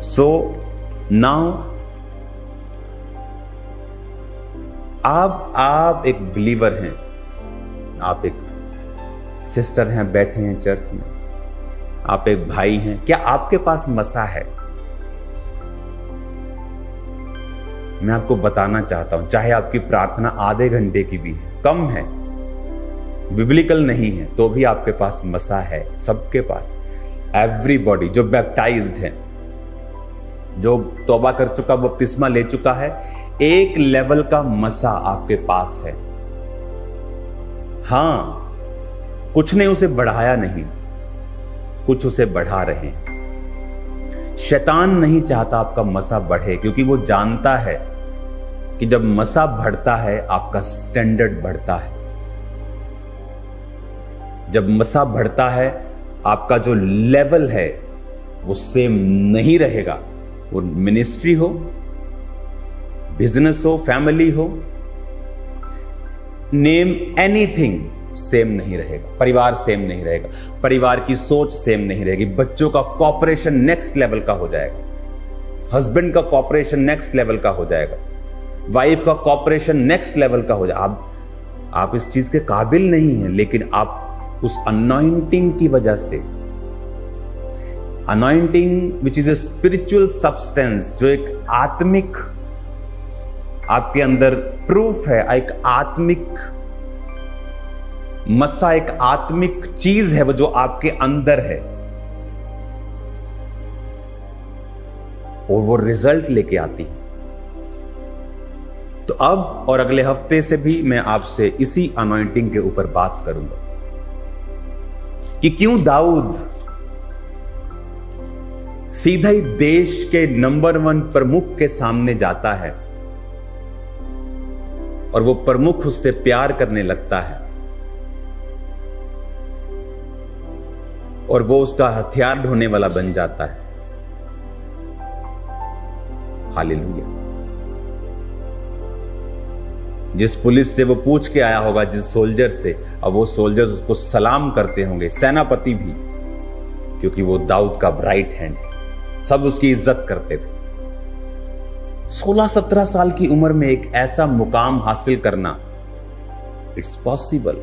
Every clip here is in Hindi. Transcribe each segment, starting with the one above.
सो नाउ आप एक बिलीवर हैं, आप एक सिस्टर हैं, बैठे हैं चर्च में, आप एक भाई हैं, क्या आपके पास मसा है? मैं आपको बताना चाहता हूं, चाहे आपकी प्रार्थना आधे घंटे की भी है, कम है, बिब्लिकल नहीं है, तो भी आपके पास मसा है। सबके पास, एवरीबॉडी जो बैप्टाइज्ड है, जो तौबा कर चुका, बपतिस्मा ले चुका है, एक लेवल का मसा आपके पास है। हां, कुछ ने उसे बढ़ाया नहीं, कुछ उसे बढ़ा रहे हैं। शैतान नहीं चाहता आपका मसा बढ़े, क्योंकि वो जानता है कि जब मसा बढ़ता है आपका स्टैंडर्ड बढ़ता है। जब मसा बढ़ता है आपका जो लेवल है वो सेम नहीं रहेगा। वो मिनिस्ट्री हो, बिजनेस हो, फैमिली हो, नेम एनीथिंग, सेम नहीं रहेगा। परिवार सेम नहीं रहेगा, परिवार की सोच सेम नहीं रहेगी। बच्चों का कॉपरेशन नेक्स्ट लेवल का हो जाएगा, हस्बैंड का कॉपरेशन नेक्स्ट लेवल का हो जाएगा, वाइफ का कॉपरेशन नेक्स्ट लेवल का हो जाएगा। आप इस चीज के काबिल नहीं हैं, लेकिन आप उस अनॉइंटिंग की वजह से, anointing which is a spiritual substance, जो एक आत्मिक आपके अंदर प्रूफ है, एक आत्मिक मसा, एक आत्मिक चीज है वो जो आपके अंदर है, और वो रिजल्ट लेके आती है। तो अब और अगले हफ्ते से भी मैं आपसे इसी अनॉइंटिंग के ऊपर बात करूंगा कि क्यों दाऊद सीधा ही देश के नंबर 1 प्रमुख के सामने जाता है और वो प्रमुख उससे प्यार करने लगता है और वो उसका हथियार ढोने वाला बन जाता है। हालेलुया। जिस पुलिस से वो पूछ के आया होगा, जिस सोल्जर से, अब वो सोल्जर्स उसको सलाम करते होंगे, सेनापति भी, क्योंकि वो दाऊद का राइट हैंड है। सब उसकी इज्जत करते थे। 16-17 साल की उम्र में एक ऐसा मुकाम हासिल करना, इट्स पॉसिबल।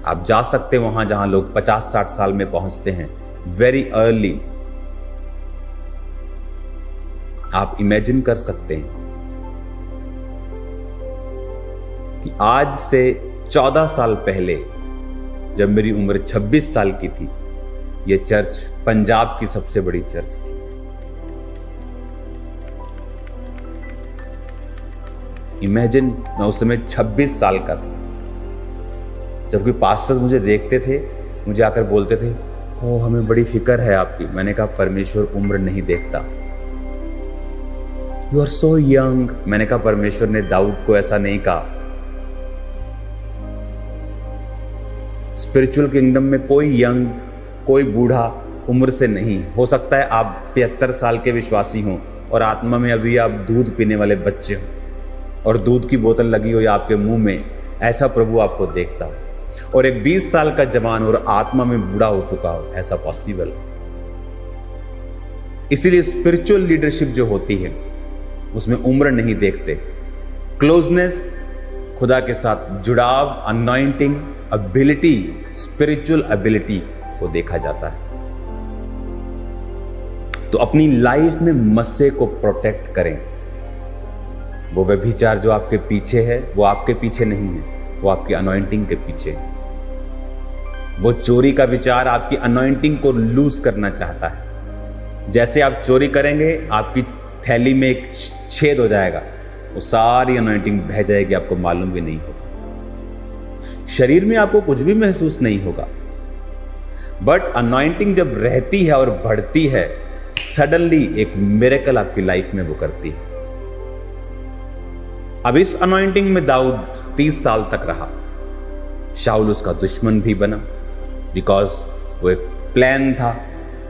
आप जा सकते हैं वहां जहां लोग 50-60 साल में पहुंचते हैं, वेरी अर्ली। आप इमेजिन कर सकते हैं कि आज से 14 साल पहले, जब मेरी उम्र 26 साल की थी, यह चर्च पंजाब की सबसे बड़ी चर्च थी। इमेजिन, मैं उस समय 26 साल का था। जबकि पास्टर्स मुझे देखते थे, मुझे आकर बोलते थे, ओ हमें बड़ी फिक्र है आपकी। मैंने कहा परमेश्वर उम्र नहीं देखता। You are so young. मैंने कहा परमेश्वर ने दाऊद को ऐसा नहीं कहा। स्पिरिचुअल किंगडम में कोई यंग, कोई बूढ़ा उम्र से नहीं हो सकता है। आप 75 साल के विश्वासी हों और आत्मा में अभी आप दूध पीने वाले बच्चे हों और दूध की बोतल लगी हो या आपके मुंह में, ऐसा प्रभु आपको देखता हो। और एक 20 साल का जवान और आत्मा में बूढ़ा हो चुका हो, ऐसा पॉसिबल। इसीलिए स्पिरिचुअल लीडरशिप जो होती है उसमें उम्र नहीं देखते। क्लोजनेस, खुदा के साथ जुड़ाव, अनॉइंटिंग, एबिलिटी, स्पिरिचुअल एबिलिटी को देखा जाता है। तो अपनी लाइफ में मस्से को प्रोटेक्ट करें। वो व्यभिचार जो आपके पीछे है, वो आपके पीछे नहीं है, वो आपकी अनॉइंटिंग के पीछे है। वो चोरी का विचार आपकी अनॉइंटिंग को लूज करना चाहता है। जैसे आप चोरी करेंगे, आपकी थैली में एक छेद हो जाएगा, वो सारी अनॉइंटिंग बह जाएगी, आपको मालूम भी नहीं होगा। शरीर में आपको कुछ भी महसूस नहीं होगा, बट अनॉइंटिंग जब रहती है और बढ़ती है, सडनली एक मिरेकल आपकी लाइफ में वो करती है। अब इस अनॉइंटिंग में दाऊद 30 साल तक रहा। शाऊल उसका दुश्मन भी बना, बिकॉज वो एक प्लान था,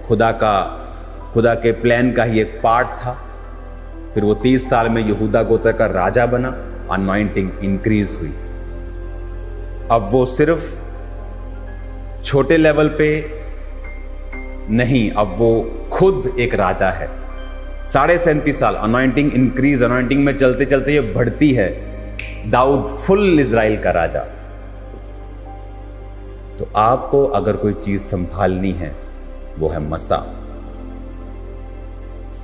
खुदा के प्लान का ही एक पार्ट था। फिर वो 30 साल में यहूदा गोत्र का राजा बना। अनॉइंटिंग इंक्रीज हुई। अब वो सिर्फ छोटे लेवल पे नहीं, अब वो खुद एक राजा है। 37.5 साल अनॉइंटिंग इंक्रीज, अनॉइंटिंग में चलते चलते ये बढ़ती है। दाऊद फुल इजराइल का राजा। तो आपको अगर कोई चीज संभालनी है वो है मसा,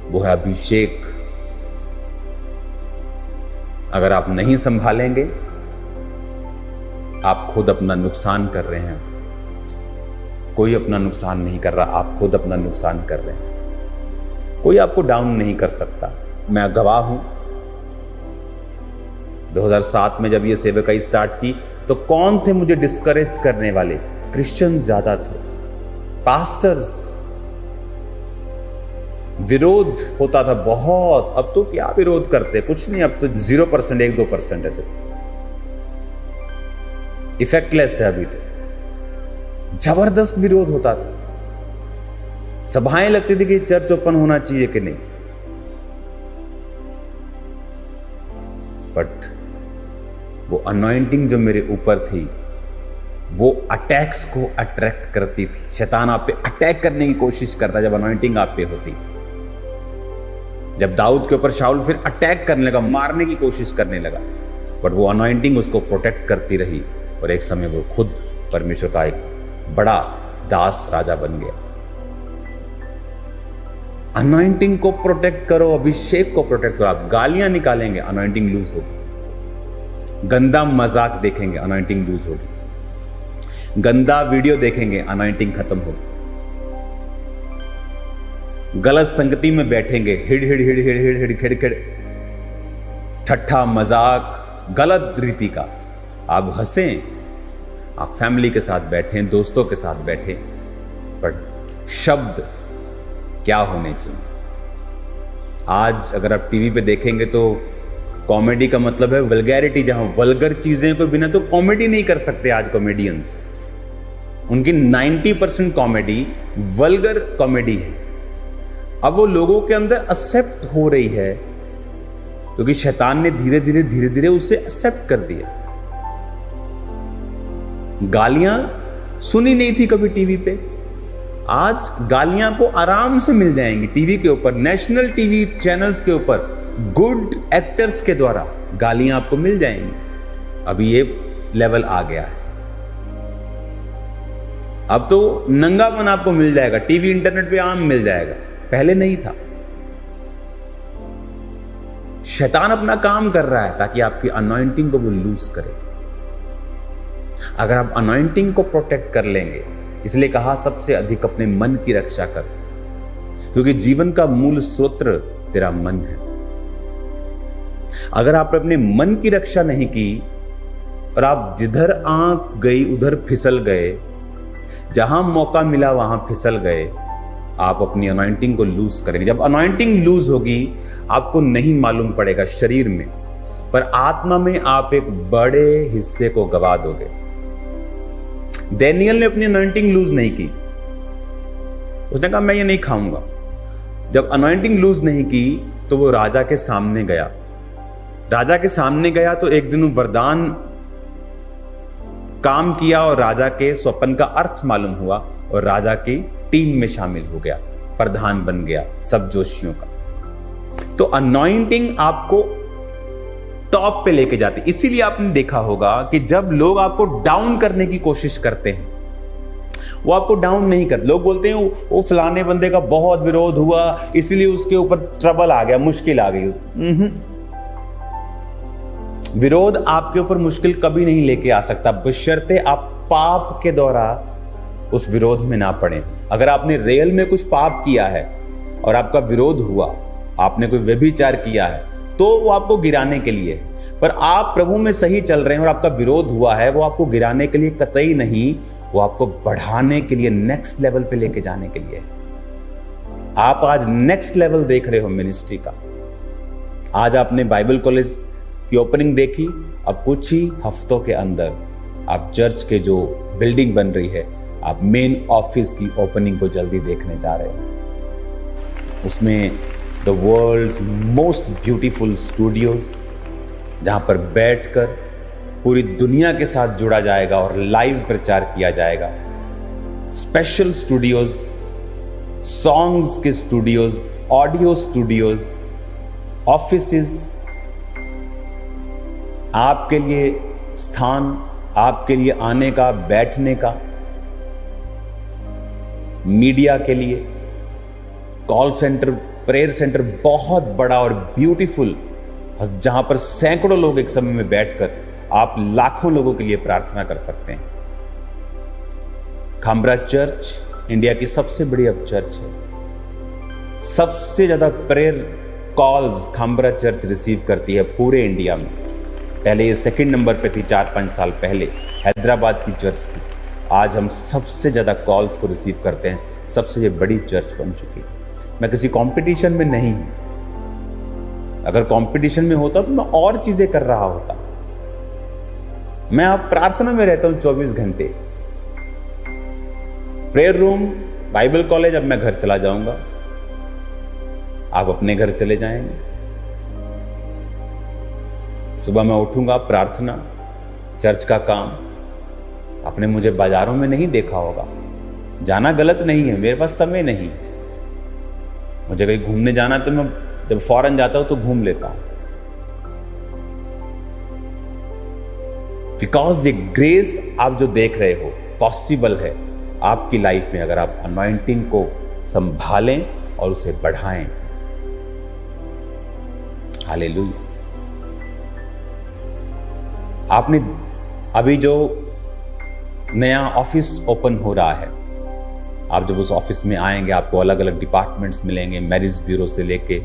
वो है अभिषेक। अगर आप नहीं संभालेंगे आप खुद अपना नुकसान कर रहे हैं। कोई अपना नुकसान नहीं कर रहा, आप खुद अपना नुकसान कर रहे हैं। कोई आपको डाउन नहीं कर सकता। मैं गवाह हूं, 2007 में जब ये सेवकाई स्टार्ट की तो कौन थे मुझे डिस्करेज करने वाले? क्रिश्चियंस ज्यादा थे, पास्टर्स, विरोध होता था बहुत। अब तो क्या विरोध करते, कुछ नहीं, अब तो 0%, 1-2% ऐसे इफेक्टलेस है। अभी तो जबरदस्त विरोध होता था, सभाएं लगती थी कि चर्च ओपन होना चाहिए कि नहीं। बट वो अनॉइंटिंग जो मेरे ऊपर थी वो अटैक्स को अट्रैक्ट करती थी। शैतान आप पे अटैक करने की कोशिश करता जब अनॉइंटिंग आप पे होती। जब दाऊद के ऊपर शाऊल फिर अटैक करने लगा, मारने की कोशिश करने लगा, बट वो अनॉइंटिंग उसको प्रोटेक्ट करती रही और एक समय वो खुद परमेश्वर का एक बड़ा दास राजा बन गया। अनॉइंटिंग को प्रोटेक्ट करो, अभिषेक को प्रोटेक्ट करो। आप गालियां निकालेंगे, अनॉइंटिंग लूज होगी। गंदा मजाक देखेंगे, अनॉइंटिंग लूज होगी। गंदा वीडियो देखेंगे, अनॉइंटिंग खत्म होगी। गलत संगति में बैठेंगे, हिड़ हिड़ हिड़ हिड़ हिड़ हिड़ खिड़ खिड़, ठट्ठा मजाक गलत रीति का। आप हंसें, आप फैमिली के साथ बैठें, दोस्तों के साथ बैठें, बट शब्द क्या होने चाहिए। आज अगर आप टीवी पे देखेंगे तो कॉमेडी का मतलब है वल्गैरिटी, जहां वल्गर चीजें को बिना तो कॉमेडी नहीं कर सकते। आज कॉमेडियंस, उनकी 90% कॉमेडी वल्गर कॉमेडी है। अब वो लोगों के अंदर एक्सेप्ट हो रही है क्योंकि शैतान ने धीरे धीरे धीरे धीरे उसे एक्सेप्ट कर दिया। गालियां सुनी नहीं थी कभी टीवी पे, आज गालियां को आराम से मिल जाएंगी टीवी के ऊपर। नेशनल टीवी चैनल्स के ऊपर गुड एक्टर्स के द्वारा गालियां आपको मिल जाएंगी। अभी ये लेवल आ गया है। अब तो नंगापन आपको मिल जाएगा, टीवी इंटरनेट पे आम मिल जाएगा, पहले नहीं था। शैतान अपना काम कर रहा है ताकि आपकी अनॉइंटिंग को वो लूज करे। अगर आप अनॉइंटिंग को प्रोटेक्ट कर लेंगे, इसलिए कहा सबसे अधिक अपने मन की रक्षा कर, क्योंकि जीवन का मूल स्रोत तेरा मन है। अगर आपने अपने मन की रक्षा नहीं की और आप जिधर आंख गई उधर फिसल गए, जहां मौका मिला वहां फिसल गए, आप अपनी अनॉइंटिंग को लूज करेंगे। जब अनॉइंटिंग लूज होगी आपको नहीं मालूम पड़ेगा शरीर में, पर आत्मा में आप एक बड़े हिस्से को गवा दोगे। डैनियल ने अपनी अनॉइंटिंग लूज नहीं की। उसने कहा मैं ये नहीं खाऊंगा। जब अनॉइंटिंग लूज नहीं की तो वो राजा के सामने गया। राजा के सामने गया तो एक दिन वरदान काम किया और राजा के स्वप्न का अर्थ मालूम हुआ और राजा की टीम में शामिल हो गया, प्रधान बन गया सब जोशियों का। तो अनॉइंटिंग आपको टॉप पे लेके जाती। इसीलिए आपने देखा होगा कि जब लोग आपको डाउन करने की कोशिश करते हैं, वो आपको डाउन नहीं करते। लोग बोलते हैं वो फलाने बंदे का बहुत विरोध हुआ इसलिए उसके ऊपर ट्रबल आ गया, मुश्किल आ गई। विरोध आपके ऊपर मुश्किल कभी नहीं लेके आ सकता, बशर्ते आप पाप के द्वारा उस विरोध में ना पड़े। अगर आपने रियल में कुछ पाप किया है और आपका विरोध हुआ, आपने कोई व्यभिचार किया है, तो वो आपको गिराने के लिए है। पर आप प्रभु में सही चल रहे हैं और आपका विरोध हुआ है, वो आपको गिराने के लिए कतई नहीं, वो आपको बढ़ाने के लिए, नेक्स्ट लेवल पे लेके जाने के लिए। आप आज नेक्स्ट लेवल देख रहे हो मिनिस्ट्री का। आज आपने बाइबल कॉलेज की ओपनिंग देखी, अब कुछ ही हफ्तों के अंदर आप चर्च के जो बिल्डिंग बन रही है, आप मेन ऑफिस की ओपनिंग को जल्दी देखने जा रहे हो। उसमें the world's most beautiful studios, जहां पर बैठकर पूरी दुनिया के साथ जुड़ा जाएगा और लाइव प्रचार किया जाएगा। स्पेशल स्टूडियोज, सॉन्ग्स के स्टूडियोज, ऑडियो स्टूडियोज, ऑफिसेस, आपके लिए स्थान, आपके लिए आने का, बैठने का, मीडिया के लिए कॉल सेंटर, प्रेयर सेंटर बहुत बड़ा और ब्यूटीफुल, जहां पर सैकड़ों लोग एक समय में बैठकर आप लाखों लोगों के लिए प्रार्थना कर सकते हैं। खामरा चर्च इंडिया की सबसे बड़ी अब चर्च है। सबसे ज्यादा prayer calls Khamra church receive करती है पूरे इंडिया में। पहले ये सेकंड नंबर पे थी, 4-5 साल पहले हैदराबाद की चर्च थी। आज हम सबसे ज़्यादा कॉल्स को रिसीव करते हैं, सबसे ये बड़ी चर्च बन चुकी है। मैं किसी कंपटीशन में नहीं हूं। अगर कंपटीशन में होता तो मैं और चीज़ें कर रहा होता। मैं अब प्रार्थना में रहता हूं 24 घंटे। प्रेयर रूम, बाइबल कॉलेज, अब मैं घर चला जाऊंगा, आप अपने घर चले जाएंगे। सुबह मैं उठूंगा, प्रार्थना, चर्च का काम। आपने मुझे बाजारों में नहीं देखा होगा। जाना गलत नहीं है, मेरे पास समय नहीं। मुझे कहीं घूमने जाना तो मैं जब फॉरेन जाता हूं तो घूम लेता हूं, बिकॉज ये ग्रेस आप जो देख रहे हो पॉसिबल है आपकी लाइफ में, अगर आप अनॉइंटिंग को संभालें और उसे बढ़ाएं। हालेलुया। आपने अभी जो नया ऑफिस ओपन हो रहा है, आप जब उस ऑफिस में आएंगे आपको अलग अलग डिपार्टमेंट्स मिलेंगे। मैरिज ब्यूरो से लेके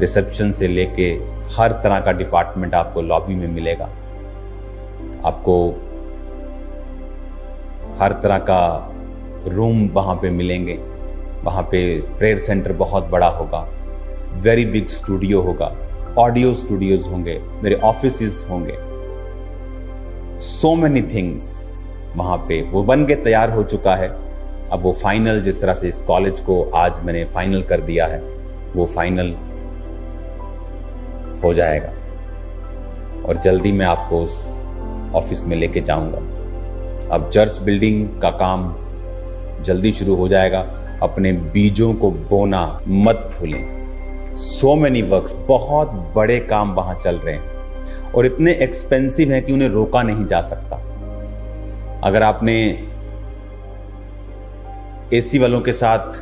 रिसेप्शन से लेके हर तरह का डिपार्टमेंट आपको लॉबी में मिलेगा। आपको हर तरह का रूम वहाँ पे मिलेंगे। वहाँ पे प्रेयर सेंटर बहुत बड़ा होगा, वेरी बिग स्टूडियो होगा, ऑडियो स्टूडियोज होंगे, मेरे ऑफिसेस होंगे, सो मेनी थिंग्स वहाँ पे वो बन के तैयार हो चुका है। अब वो फाइनल, जिस तरह से इस कॉलेज को आज मैंने फाइनल कर दिया है, वो फाइनल हो जाएगा और जल्दी मैं आपको उस ऑफिस में लेके जाऊंगा। अब चर्च बिल्डिंग का काम जल्दी शुरू हो जाएगा। अपने बीजों को बोना मत भूलें। सो मेनी वर्क्स, बहुत बड़े काम वहां चल रहे हैं और इतने एक्सपेंसिव हैं कि उन्हें रोका नहीं जा सकता। अगर आपने एसी वालों के साथ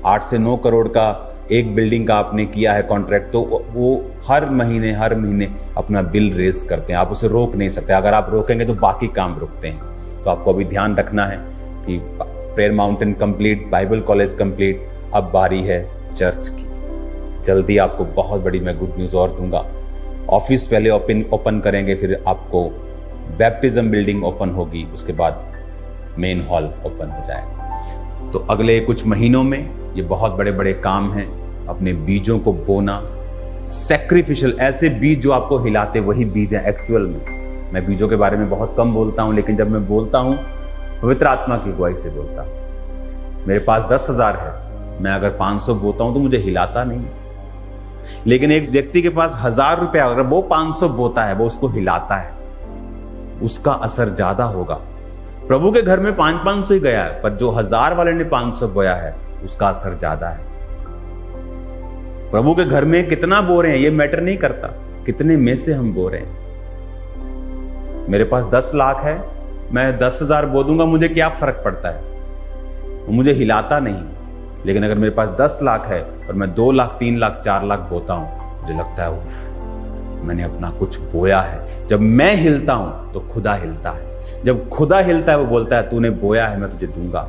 8 से 9 करोड़ का एक बिल्डिंग का आपने किया है कॉन्ट्रैक्ट, तो वो हर महीने अपना बिल रेस करते हैं। आप उसे रोक नहीं सकते। अगर आप रोकेंगे तो बाकी काम रुकते हैं। तो आपको अभी ध्यान रखना है कि prayer mountain complete, Bible college complete, अब बारी है चर्च की। जल्दी आपको बहुत बड़ी मैं गुड न्यूज़ और दूंगा। ऑफिस पहले ओपन करेंगे, फिर आपको बैप्टिज्म बिल्डिंग ओपन होगी, उसके बाद मेन हॉल ओपन हो जाएगा। तो अगले कुछ महीनों में ये बहुत बड़े बड़े काम हैं। अपने बीजों को बोना, सैक्रिफिशियल, ऐसे बीज जो आपको हिलाते वही बीज हैं एक्चुअल में। मैं बीजों के बारे में बहुत कम बोलता हूं, लेकिन जब मैं बोलता हूं पवित्र आत्मा की अगुवाई से बोलता हूं। मेरे पास 10,000 है, मैं अगर 500 बोता हूं तो मुझे हिलाता नहीं। लेकिन एक व्यक्ति के पास 1,000 रुपया, अगर वो 500 बोता है, वो उसको हिलाता है, उसका असर ज्यादा होगा। प्रभु के घर में 500 ही गया है, पर जो 1,000 वाले ने 500 बोया है उसका असर ज्यादा है। प्रभु के घर में कितना बो रहे हैं ये मैटर नहीं करता, कितने में से हम बो रहे हैं। मेरे पास 10 लाख है, मैं 10,000 बो दूंगा, मुझे क्या फर्क पड़ता है, मुझे हिलाता नहीं। लेकिन अगर मेरे पास 10 लाख है और मैं 2 लाख, 3 लाख, 4 लाख बोता हूं, मुझे लगता है उफ, मैंने अपना कुछ बोया है। जब मैं हिलता हूं तो खुदा हिलता है। जब खुदा हिलता है वो बोलता है तूने बोया है, मैं तुझे दूंगा।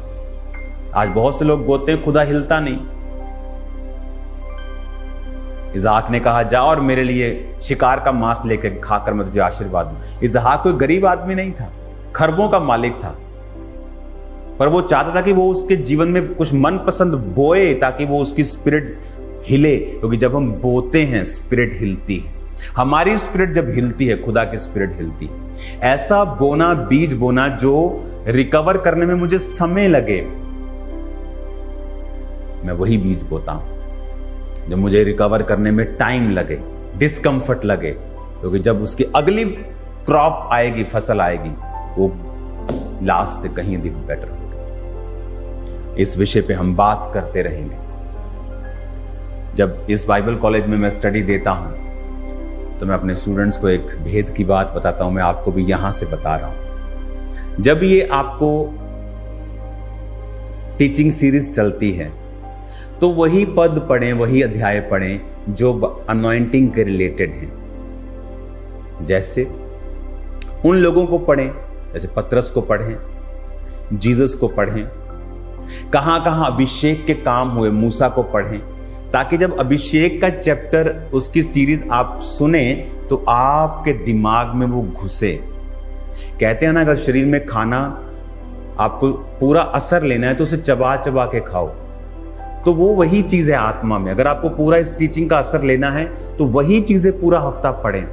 आज बहुत से लोग बोलते हैं, खुदा हिलता नहीं। इज़हाक ने कहा जा और मेरे लिए शिकार का मांस लेकर खाकर मैं तुझे आशीर्वाद दूं। इज़हाक कोई गरीब आदमी नहीं था, खरबों का मालिक था, पर वो चाहता था कि वो उसके जीवन में कुछ मनपसंद बोए ताकि वो उसकी स्पिरिट हिले, क्योंकि जब हम बोते हैं स्पिरिट हिलती है। हमारी स्पिरिट जब हिलती है, खुदा की स्पिरिट हिलती है। ऐसा बोना, बीज बोना जो रिकवर करने में मुझे समय लगे, मैं वही बीज बोता हूं। जब मुझे रिकवर करने में टाइम लगे, डिस्कंफर्ट लगे, क्योंकि जब उसकी अगली क्रॉप आएगी, फसल आएगी, वो लास्ट से कहीं अधिक बेटर होगी। इस विषय पे हम बात करते रहेंगे। जब इस बाइबल कॉलेज में मैं स्टडी देता हूं तो मैं अपने स्टूडेंट्स को एक भेद की बात बताता हूं, मैं आपको भी यहां से बता रहा हूं। जब ये आपको टीचिंग सीरीज चलती है तो वही पद पढ़ें, वही अध्याय पढ़ें जो अनॉइंटिंग के रिलेटेड हैं। जैसे उन लोगों को पढ़ें, जैसे पतरस को पढ़ें, जीसस को पढ़ें, कहां कहां अभिषेक के काम हुए, मूसा को पढ़ें, ताकि जब अभिषेक का चैप्टर, उसकी सीरीज आप सुने तो आपके दिमाग में वो घुसे। कहते हैं ना, अगर शरीर में खाना आपको पूरा असर लेना है तो उसे चबा चबा के खाओ। तो वो वही चीज है आत्मा में। अगर आपको पूरा इस टीचिंग का असर लेना है तो वही चीजें पूरा हफ्ता पढ़ें,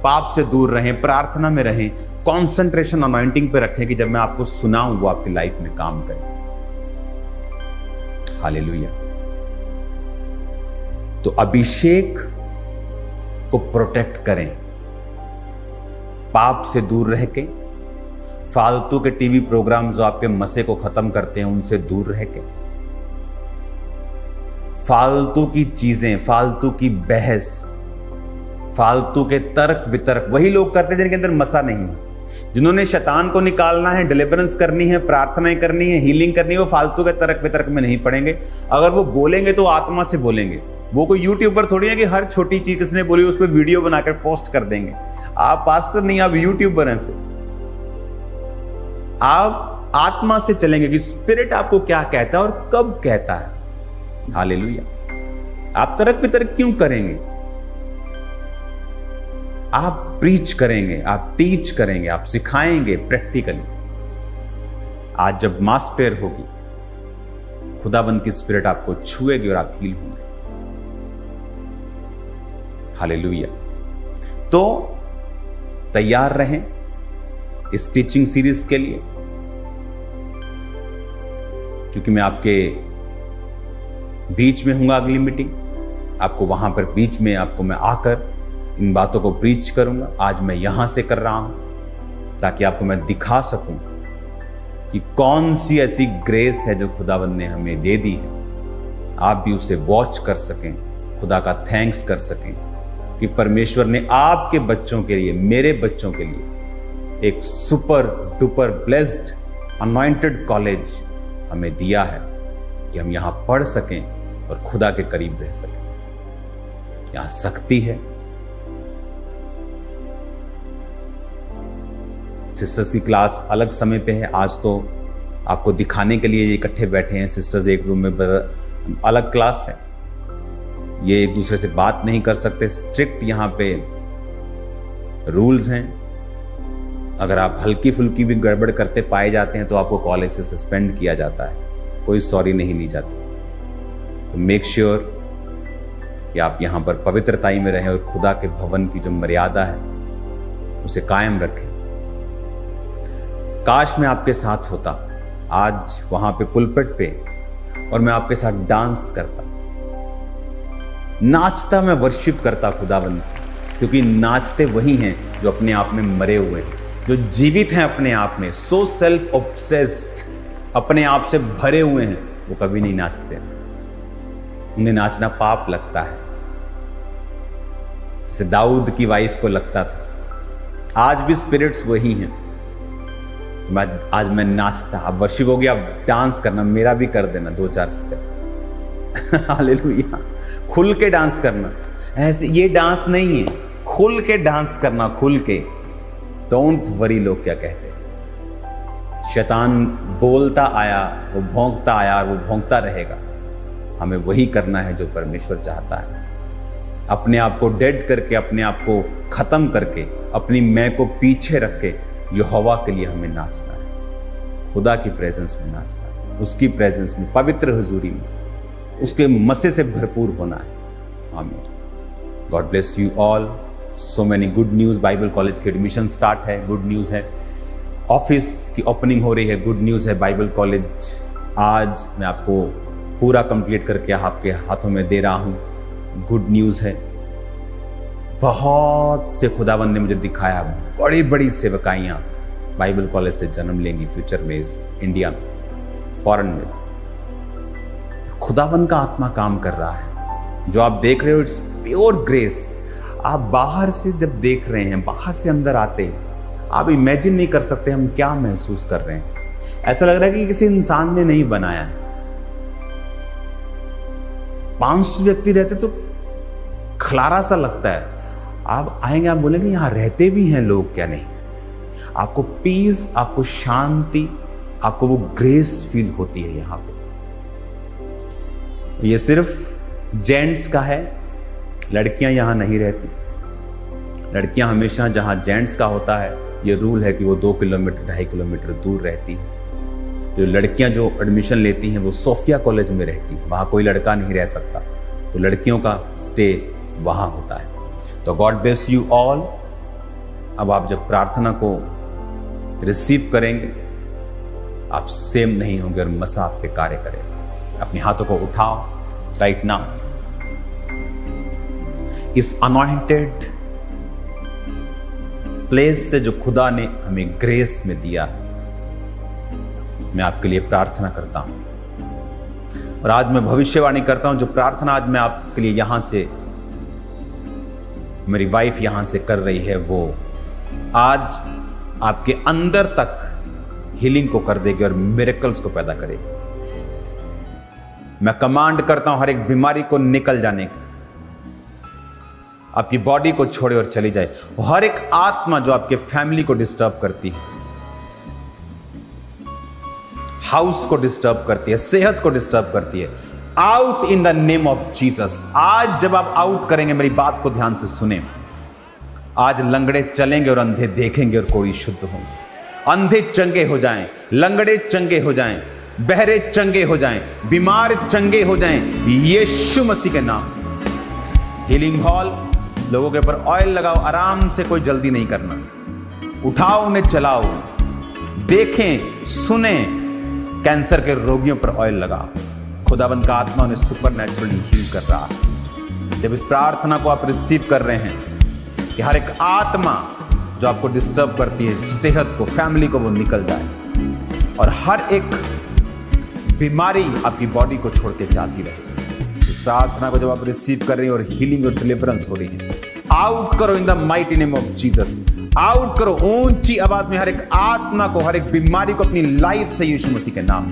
पाप से दूर रहें, प्रार्थना में रहें, कंसंट्रेशन अनॉइंटिंग पे रखें कि जब मैं आपको सुनाऊं वो आपकी लाइफ में काम करे। हालेलुया। तो अभिषेक को प्रोटेक्ट करें, पाप से दूर रह के, फालतू के टीवी प्रोग्राम जो आपके मसे को खत्म करते हैं उनसे दूर रह के, फालतू की चीजें, फालतू की बहस, फालतू के तर्क वितर्क वही लोग करते हैं जिनके अंदर मसा नहीं है। जिन्होंने शैतान को निकालना है, डिलीवरेंस करनी है, प्रार्थनाएं करनी है, हीलिंग करनी है, वो फालतू के तर्क वितर्क में नहीं पड़ेंगे। अगर वो बोलेंगे तो आत्मा से बोलेंगे। वो कोई यूट्यूबर थोड़ी है कि हर छोटी चीज किसने बोली उस पर वीडियो बनाकर पोस्ट कर देंगे। आप पास्टर नहीं, आप यूट्यूबर हैं। फिर आप आत्मा से चलेंगे कि स्पिरिट आपको क्या कहता है और कब कहता है। हालेलुया। आप तर्क वितर्क क्यों करेंगे? आप प्रीच करेंगे, आप टीच करेंगे, आप सिखाएंगे प्रैक्टिकली। आज जब मास प्रेयर होगी, खुदावंद की स्पिरिट आपको छुएगी और आप हील होंगे। हालेलुया। तो तैयार रहें इस टीचिंग सीरीज के लिए, क्योंकि मैं आपके बीच में हूंगा। अगली मीटिंग आपको वहां पर बीच में आपको मैं आकर इन बातों को प्रीच करूंगा। आज मैं यहां से कर रहा हूं ताकि आपको मैं दिखा सकूं कि कौन सी ऐसी ग्रेस है जो खुदावंद ने हमें दे दी है। आप भी उसे वॉच कर सकें, खुदा का थैंक्स कर सकें कि परमेश्वर ने आपके बच्चों के लिए, मेरे बच्चों के लिए एक super duper blessed anointed college हमें दिया है कि हम यहां पढ़ सकें और खुदा के करीब रह सकें। यहां शक्ति है। सिस्टर्स की क्लास अलग समय पे है। आज तो आपको दिखाने के लिए इकट्ठे बैठे हैं सिस्टर्स एक रूम में, अलग क्लास है। ये एक दूसरे से बात नहीं कर सकते। स्ट्रिक्ट यहाँ पे रूल्स हैं। अगर आप हल्की फुल्की भी गड़बड़ करते पाए जाते हैं तो आपको कॉलेज से सस्पेंड किया जाता है, कोई सॉरी नहीं ली जाती। तो मेक श्योर कि आप यहाँ पर पवित्रताई में रहें और खुदा के भवन की जो मर्यादा है उसे कायम रखें। काश मैं आपके साथ होता आज वहां पे पुलपिट पे और मैं आपके साथ डांस करता, नाचता, मैं वर्शिप करता खुदावंद, क्योंकि नाचते वही हैं जो अपने आप में मरे हुए हैं, जो जीवित हैं अपने आप में, सो सेल्फ ऑब्सेस्ड, अपने आप से भरे हुए हैं। वो कभी नहीं नाचते। उन्हें नाचना पाप लगता है, जैसे दाऊद की वाइफ को लगता था। आज भी स्पिरिट्स वही हैं। आज मैं नाचता, अब वर्शिप हो गया, अब डांस करना, मेरा भी कर देना 2-4 स्टेप। हालेलुया। खुल के डांस करना, ऐसे ये डांस नहीं है, खुल के डांस करना, खुल के। डोंट वरी लोग क्या कहते हैं। शैतान बोलता आया, वो भौंकता आया और वो भौंकता रहेगा। हमें वही करना है जो परमेश्वर चाहता है। अपने आप को डेड करके, अपने आप को खत्म करके, अपनी मैं को पीछे रख के यहोवा के लिए हमें नाचना है। खुदा की प्रेजेंस में नाचना है, उसकी प्रेजेंस में, पवित्र हुजूरी में, उसके मसे से भरपूर होना है। आमीन। God bless you all. So many good news. Bible college के एडमिशन स्टार्ट है, गुड न्यूज़ है। ऑफिस की ओपनिंग हो रही है, गुड न्यूज़ है। बाइबल कॉलेज आज मैं आपको पूरा कंप्लीट करके आपके हाथों में दे रहा हूँ, गुड न्यूज़ है। बहुत से खुदावंद ने मुझे दिखाया, बड़ी बड़ी सेवकाइयाँ बाइबल कॉलेज से जन्म लेंगी फ्यूचर में, इस इंडिया में, फॉरेन में। खुदावन का आत्मा काम कर रहा है। जो आप देख रहे हो इट्स प्योर ग्रेस। आप बाहर से जब देख रहे हैं, बाहर से अंदर आते, आप इमेजिन नहीं कर सकते हम क्या महसूस कर रहे हैं। ऐसा लग रहा है कि किसी इंसान ने नहीं बनाया है। 500 व्यक्ति रहते तो खलारा सा लगता है। आप आएंगे, आप बोलेंगे यहां रहते भी हैं लोग क्या? नहीं, आपको पीस, आपको शांति, आपको वो ग्रेस फील होती है यहां पे। ये सिर्फ जेंट्स का है, लड़कियां यहां नहीं रहती। लड़कियां हमेशा जहां जेंट्स का होता है, ये रूल है कि वो 2 किलोमीटर 2.5 किलोमीटर दूर रहती हैं। जो लड़कियां जो एडमिशन लेती हैं वो सोफिया कॉलेज में रहती हैं, वहां कोई लड़का नहीं रह सकता, तो लड़कियों का स्टे वहां होता है। तो गॉड ब्लेस यू ऑल। अब आप जब प्रार्थना को रिसीव करेंगे, आप सेम नहीं होंगे और मसा आप पे कार्य करेगा। अपने हाथों को उठाओ राइट नाउ। इस अनॉइंटेड प्लेस से जो खुदा ने हमें ग्रेस में दिया, मैं आपके लिए प्रार्थना करता हूं। और आज मैं भविष्यवाणी करता हूं, जो प्रार्थना आज मैं आपके लिए यहां से, मेरी वाइफ यहां से कर रही है, वो आज आपके अंदर तक हीलिंग को कर देगी और मिरेकल्स को पैदा करेगी। मैं कमांड करता हूं हर एक बीमारी को निकल जाने की, आपकी बॉडी को छोड़े और चली जाए। हर एक आत्मा जो आपके फैमिली को डिस्टर्ब करती है, हाउस को डिस्टर्ब करती है, सेहत को डिस्टर्ब करती है, out in the name of Jesus. आज जब आप आउट करेंगे, मेरी बात को ध्यान से सुने, आज लंगड़े चलेंगे और अंधे देखेंगे और कोई शुद्ध होंगे। अंधे चंगे हो जाएं, लंगड़े चंगे हो जाएं, बहरे चंगे हो जाएं, बीमार चंगे हो जाएं, यीशु मसीह के नाम। हीलिंग हॉल, लोगों के ऊपर ऑयल लगाओ, आराम से, कोई जल्दी नहीं करना। उठाओ उन्हें, चलाओ, देखें, सुने, कैंसर के रोगियों पर ऑयल लगाओ। खुदाबंद का आत्मा उन्हें सुपरनैचुरली हील कर रहा है। जब इस प्रार्थना को आप रिसीव कर रहे हैं कि हर एक आत्मा जो आपको डिस्टर्ब करती है, सेहत को, फैमिली को, वो निकल जाए और हर एक बीमारी आपकी बॉडी को छोड़ के जाती रहे। इस प्रार्थना को जब आप रिसीव कर रहे हैं और हीलिंग और डिलीवरेंस हो रही है, आउट करो in the mighty name of Jesus. Out करो ऊंची आवाज में हर एक आत्मा को, हर एक बीमारी को अपनी लाइफ से, यीशु मसीह के नाम।